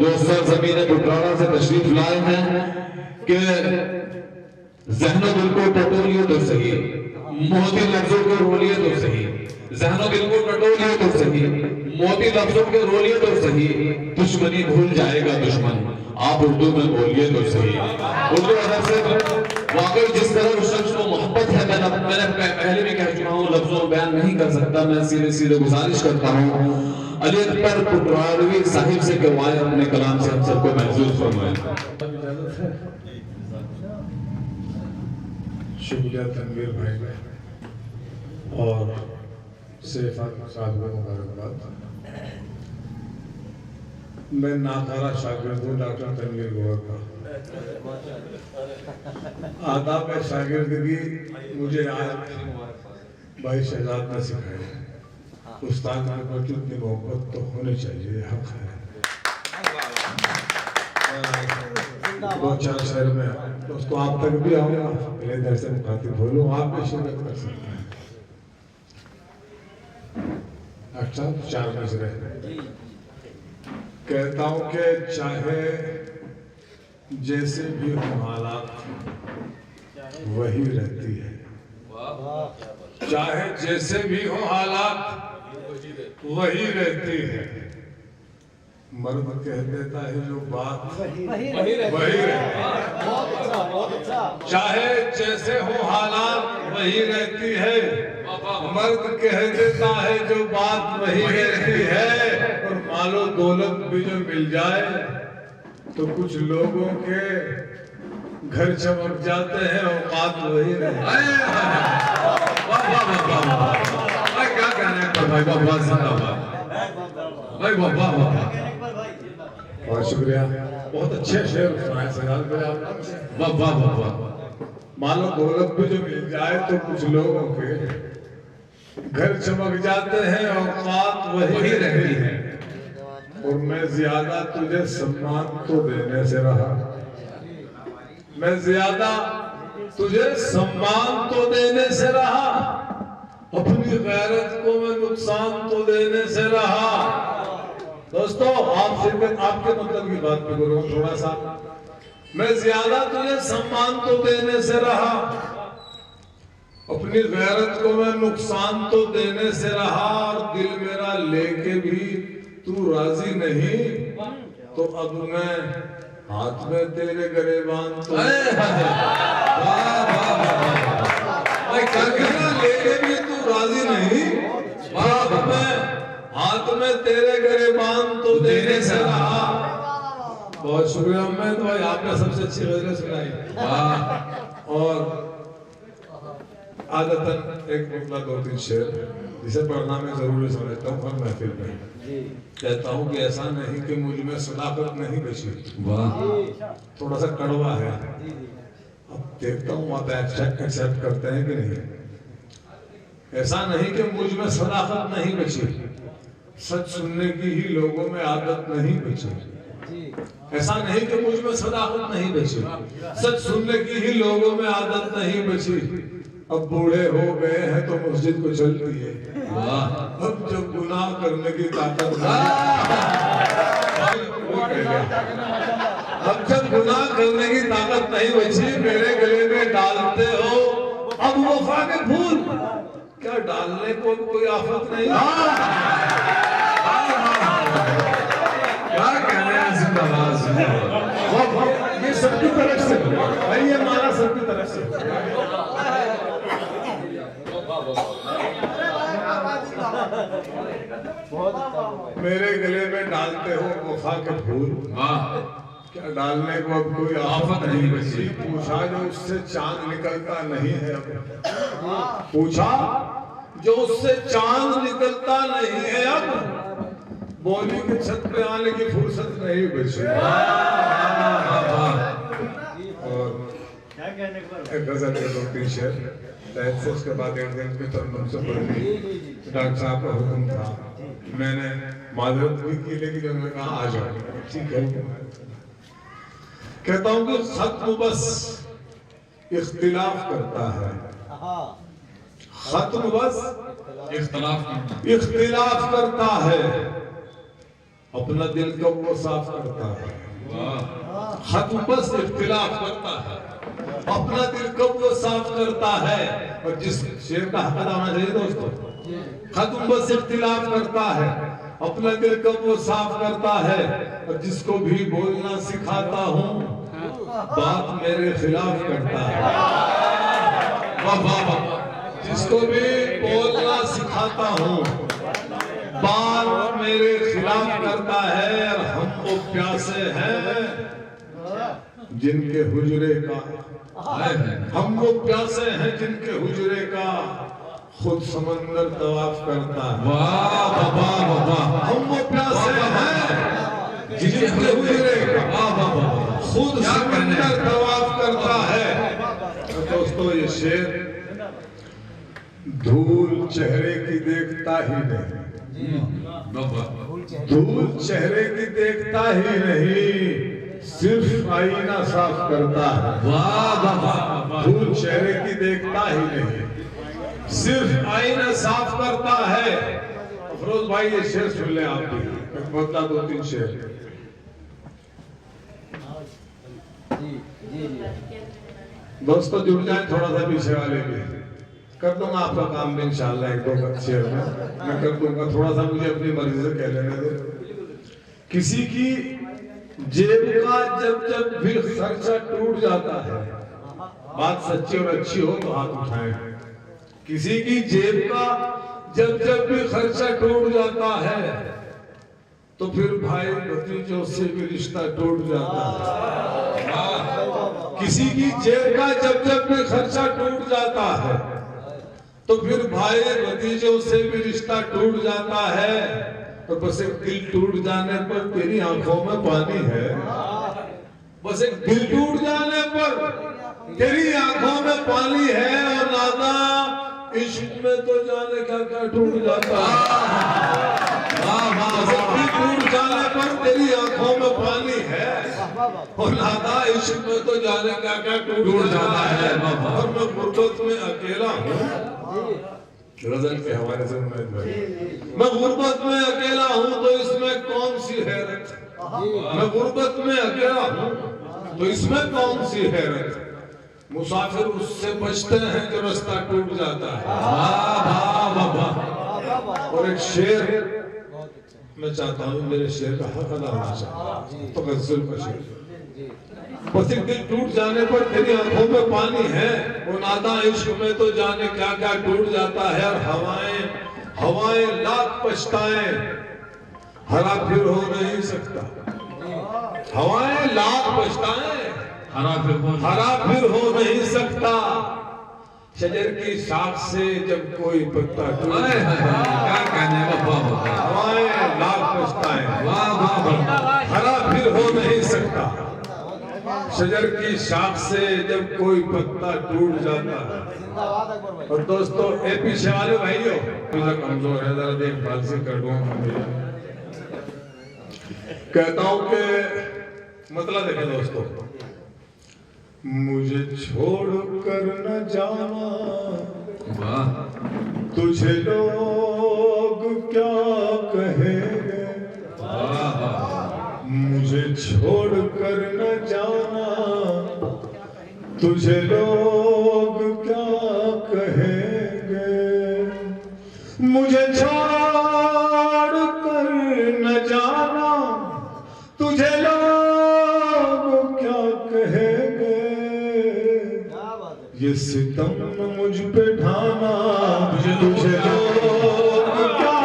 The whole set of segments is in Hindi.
जो सरजमीन पुटराड़ा से तशरीफ लाए हैं कि ज़हनो दिल को टटोलिए तो सही, मोती लफ्जों को रोलिए तो सही, ज़हनो दिल को टटोलिए तो सही, मोती लफ्जों के रोलिए तो सही, दुश्मनी भूल जाएगा दुश्मन, आप उर्दू में बोलिए तो सही। उर्दू अदब से वाकई जिस तरह उस शख्स को मोहब्बत है, मैंने पहले भी कह चुका हूँ, लफ्जों में बयान नहीं कर सकता। मैं सीधे सीधे गुजारिश करता हूँ अली अकबर पुटरालवी साहिब से कि वो अपने कलाम से हम सबको महसूस फरमाएं। शुक्रिया तनवीर भाई और सैफ साहब को मुबारकबाद। मैं नाकारा शागिर्द हूँ डॉक्टर तनवीर गौहर का। आदाब शागिर्दगी मुझे आज भाई शहजाद ने सिखाई। उस्ताद के प्रति इतनी मोहब्बत तो होनी चाहिए, हक है। दो चार शहर में दोस्तों आप तक भी आऊँगा, पहले दर से मुखातिब बोलूँ, आप भी शिरकत कर सकते हैं। अच्छा, चार मिसरे कहता हूँ कि चाहे जैसे भी हो हालात वही रहती है, चाहे जैसे भी हो हालात वही रहती है। मर्द कह देता है जो बात वही रहती है। चाहे जैसे हो हालात वही रहती है, मर्द कह देता है जो बात वही रहती है। और मालो दौलत भी जो मिल जाए तो कुछ लोगों के घर चमक जाते हैं और बात वही रहती है। क्या कहना है भाई, भाई बहुत शुक्रिया, बहुत अच्छे शेर सुनाए सगाल पे आप। वाह वाह वाह वाह। मानो दौलत भी जो मिल जाए तो कुछ लोगों के घर चमक जाते हैं और बात वही रहती है। और मैं ज्यादा तुझे सम्मान तो देने से रहा, मैं ज्यादा तुझे सम्मान तो देने से रहा, अपनी गैरत को मैं नुकसान तो देने से रहा। दोस्तों आप सिर्फ आपके मतलब की बात पे बोलूं थोड़ा सा। मैं ज्यादा तुझे सम्मान तो देने से रहा, अपनी गैरत को मैं नुकसान तो देने से रहा। और दिल मेरा लेके भी तू राजी नहीं तो अब मैं हाथ में तेरे गरेबान तो लेके भी तू राजी नहीं, अब मैं हाथ में तेरे गरेबान तो देने से रहा। बहुत शुक्रिया। मैं तो भाई आपने सबसे अच्छी गजलें सुनाई। और आदतन एक मुतला दो तीन शेर जिसे पढ़ना मैं जरूरी समझता हूँ हर महफिल में। कहता हूँ कि ऐसा नहीं कि मुझ में सदाकत नहीं बची। वाह, थोड़ा सा कड़वा है, अब देखता हूँ आप एक्सेप्ट करते हैं कि नहीं। ऐसा नहीं कि मुझ में सदाकत नहीं बची, सच सुनने की ही लोगों में आदत नहीं बची। ऐसा नहीं कि मुझ में सदाकत नहीं बची, सच सुनने की ही लोगों में आदत नहीं बची। अब बूढ़े हो गए हैं तो मस्जिद को चलती है, अब जब गुनाह करने की ताकत अब जब गुनाह करने की ताकत नहीं बची, मेरे गले में डालते हो अब वफा के फूल। क्या डालने को कोई आफत नहीं। क्या कहने हैं, जिंदाबाद। ये सबकी तरफ से भाई, ये हमारा सबकी तरफ से। मेरे गले में डालते हो वफा के फूल, क्या डालने को अब कोई आफत नहीं बची। पूछा जो उससे चांद निकलता नहीं है, अब पूछा जो उससे चांद निकलता नहीं है, अब बोली के छत पे आने की फुर्सत नहीं बची। और एक गजल के दो तीन शेर से उसके बाद एक दिन की तरफ से पढ़ी। डॉक्टर साहब का हुक्म था, मैंने माजरत भी की लेकिन उन्होंने कहा आ जाओ, ठीक है। कहता हूँ कि खत्म बस इख्तिलाफ करता है, खत्म बस इख्तिलाफ करता है। अपना दिल कब वो साफ करता है, खत्म बस इख्तिलाफ करता है, अपना दिल कब वो साफ करता है। और जिस शेर का हक अदा होना चाहिए दोस्तों, खत्म बस इख्तिलाफ करता है, अपना दिल कब वो साफ करता है। और जिसको भी बोलना सिखाता हूँ बात मेरे खिलाफ करता है। वाह वाह वाह। जिसको भी बोलना सिखाता हूँ बात मेरे खिलाफ करता है। और हम वो प्यासे हैं जिनके हुजरे का, हम वो प्यासे हैं जिनके हुजरे का खुद समंदर तवाफ करता है। वाह वाह वाह वाह। हम वो प्यासे हैं जिनके हुजरे का खुद समंदर तवाफ करता है। तो दोस्तों ये शेर धूल चेहरे की देखता ही नहीं, धूल चेहरे की देखता ही नहीं, सिर्फ आईना साफ करता है। वाह वाह। धूल चेहरे की देखता ही नहीं, सिर्फ आईना साफ करता है। अफरोज भाई ये शेर सुन ले आप भी, बदला 2-3 शेर। दोस्तों जुड़ जाए थोड़ा सा पीछे वाले भी, कर दूंगा आपका काम भी इंशाल्लाह। 1-2 शेर में मैं कर दूंगा, थोड़ा सा मुझे अपनी मर्जी से कह लेने दो। किसी की जेब का जब जब भी खर्चा टूट जाता है, बात सच्ची और अच्छी हो तो हाथ उठाएं। किसी की जेब का जब जब भी खर्चा टूट जाता है तो फिर भाई भतीजों से भी रिश्ता टूट जाता है। किसी की जेब का जब जब भी खर्चा टूट जाता है तो फिर भाई भतीजों से भी रिश्ता टूट जाता है। और बस एक दिल टूट जाने पर तेरी आंखों में पानी है, बस एक दिल टूट जाने पर तेरी आंखों में पानी है। और नादा इश्क में तो जाने क्या क्या टूट जाता है। बस एक दिल टूट जाने पर तेरी आंखों में पानी है। और नादा इश्क में तो जाने क्या क्या टूट जाता है। और मैं गुर्बत में अकेला हूँ, गजल के हवाले से मैं गुर्बत में अकेला हूँ तो इसमें कौन सी हैरत, मैं गुर्बत में अकेला हूँ तो इसमें कौन सी हैरत। मुसाफिर उससे बचते हैं जो रास्ता टूट जाता है। वाह वाह वाह। और एक शेर मैं चाहता हूँ, मेरे शेर का हक अदा होना चाहिए, तो गजल का शेर। बस एक दिल टूट जाने पर तेरी आंखों में पानी है, वो नादा इश्क में तो जाने क्या क्या टूट जाता है। और हवाएं हवाएं लाख पछताएं, हरा फिर हो नहीं सकता। हवाएं लाख पछताएं, हरा फिर हो नहीं सकता। शजर की शाख से जब कोई पत्ता टूटे, क्या कहने। हवाएं लाख पछताएं, हरा फिर हो नहीं सकता। शजर की शाख से जब कोई पत्ता टूट जाता है। और दोस्तों ए पीछे वाले भाइयों, मुझे कमजोर है, जरा देखभाल से कर दूंगा। कहता हूं कि मतलब देखें दोस्तों, मुझे छोड़ कर न जाना तुझे लोग क्या कहेंगे। मुझे छोड़ कर न जाना तुझे लोग क्या कहेंगे। मुझे छोड़ कर न जाना तुझे लोग क्या कहेंगे। ये सितम मुझ पे ढाना तुझे लोग क्या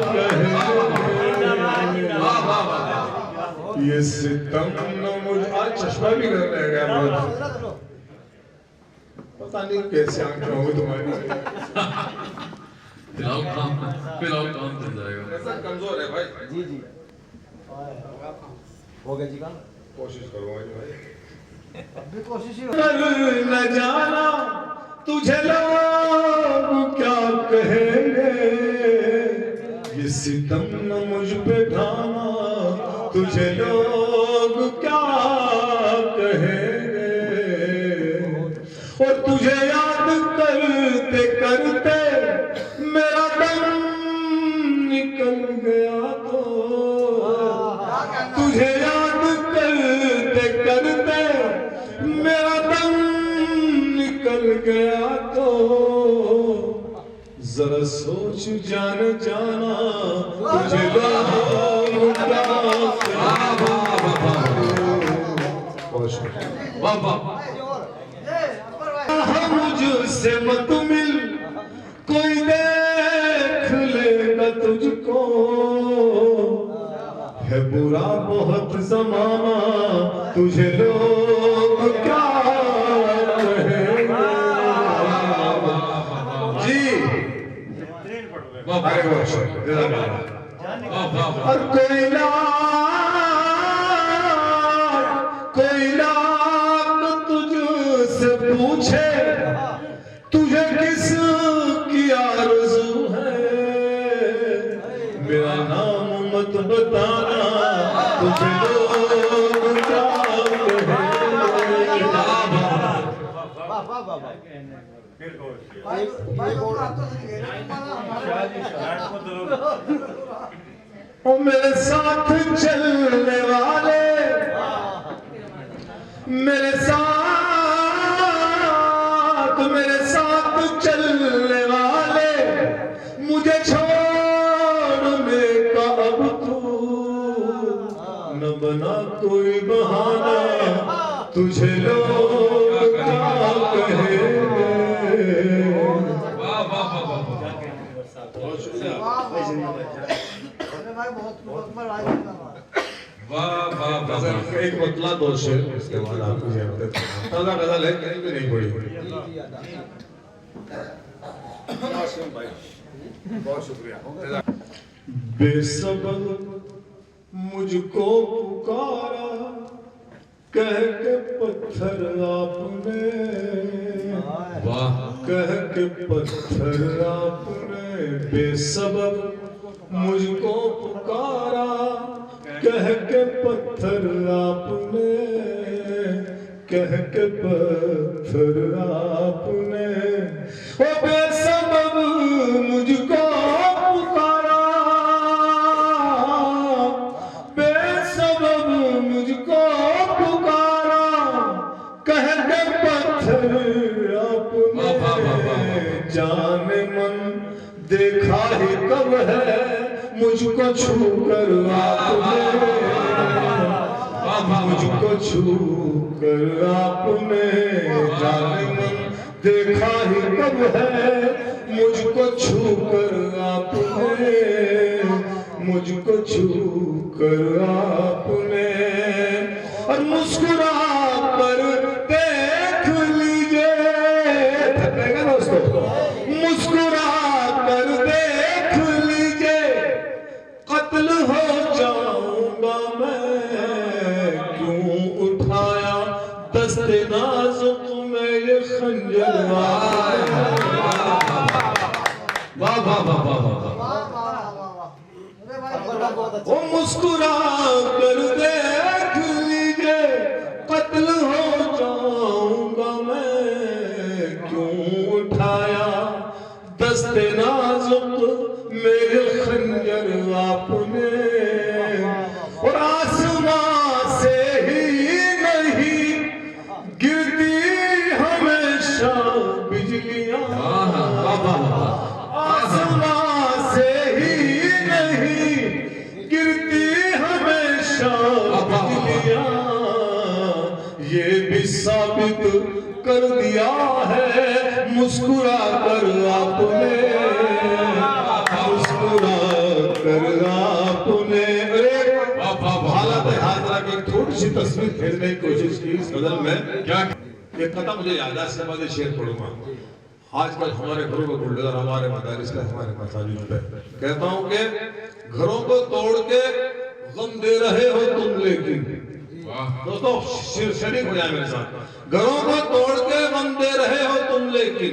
कहेंगे। ये सितम मुझ आज चश्मा भी कर रहेगा, पता नहीं कैसे आंखें होंगी तुम्हारी। फिलहाल काम चल जाएगा। ऐसा कमजोर है भाई। जी जी हो गया जी काम, कोशिश करूंगा भाई। अब भी कोशिश ही न जाना तुझे लोग क्या कहेंगे। ये सितम न मुझ पे ढाना तुझे लोग क्या कहेंगे। और तुझे याद करते करते मेरा दम निकल गया तो तुझे याद करते करते मेरा दम निकल गया तो जरा सोच जाना तुझे लोग क्या वाह वाह मुझसे मत मिल कोई देख लेगा तुझको है बुरा बहुत जमाना तुझे लोग क्या कहेंगे जी अरे और कोई लाख तुझसे पूछे तुझे किस की आरज़ू है मेरा नाम मत बताना तुझे लोग क्या कहेंगे। ओ मेरे साथ चलने वाले मेरे साथ चलने वाले मुझे छोड़ने का अब तू न बना कोई बहाना तुझे लोग क्या कहेंगे। एक मतला दो शेर इसके बाद आपको ताजा गजल है कहीं भी नहीं पड़ी। बहुत शुक्रिया। बेसबब मुझको पुकारा कह के पत्थर आपने कह के पत्थर आपने बेसबब मुझको पुकारा कह के पत्थर आपने कह के पत्थर आपने ओ बेसबब मुझको पुकारा बेसबब मुझको पुकारा कह के पत्थर आपने जाने मन देखा ही कब है मुझको छू कर आपने मुझको छू कर आपने जाने मन देखा ही कब है मुझको छू कर आपने मुझको छू कर आपने और मुस्कुरा कर देख लीजिए थकेगा दोस्तों मुस्कुरा कर देख लीजिए कत्ल हो जाऊंगा मैं क्यों उठाया दस्ते नाजुक में ये खंजर वाह वाह वाह वाह वो मुस्कुरा कर देख लीजिए कत्ल हो जाऊंगा मैं क्यों उठाया दस्ते नाजुक मेरे खंजर आपने और आसमां से ही नहीं गिरती हमेशा बिजलियां आसमां से ही नहीं गिरती हमेशा बिजलियां ये भी साबित कर दिया है मुस्कुरा कर आपने मुस्कुरा कर आपने हालत हाजरा की थोड़ी सी तस्वीर खींचने की कोशिश की इस गजल में क्या ये कथा मुझे याद है इसके बाद शेर पढ़ूंगा। आजकल हमारे घरों को बुलडोजर हमारे मदारिस पे हमारे मसाजिद पे कहता हूँ कि घरों को तोड़ के गम दे रहे हो तुम लेकिन दोस्तों शरीक हो जाए मेरे साथ घरों को तोड़ के गम दे रहे हो तुम लेकिन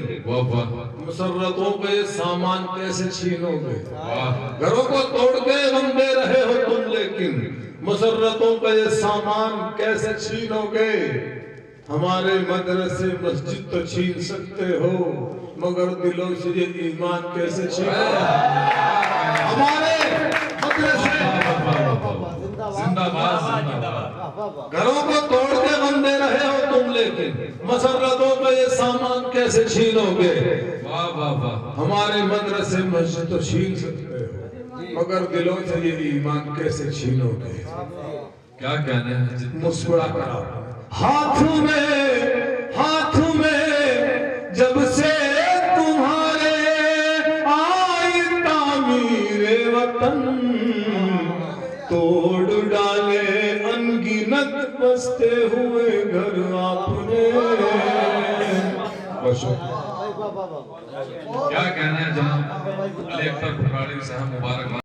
मुसर्रतों पे सामान कैसे छीनोगे घरों को तोड़ के गम दे रहे हो तुम लेकिन मुसर्रतों पे सामान कैसे छीनोगे हमारे मदरसे मस्जिद तो छीन सकते हो मगर दिलों से ये ईमान कैसे छीनोगे हमारे मदरसे जिंदाबाद जिंदाबाद। वाह वाह वाह घरों को तोड़ के बंदे रहे हो तुम, लेकिन मसरतों पे ये सामान कैसे छीनोगे? वाह वाह वाह। हमारे मदरसे मस्जिद तो छीन सकते हो, मगर दिलों से ये ईमान कैसे छीनोगे? क्या कहने हैं? मुस्कुरा कर आओ। हाथ में जब से तुम्हारे आई तामीरे वतन, तोड़ डाले अनगिनत बसते हुए घर आपने। भाई वाह वाह वाह क्या कहना है जनाब अली अकबर बुखारी साहब, मुबारक।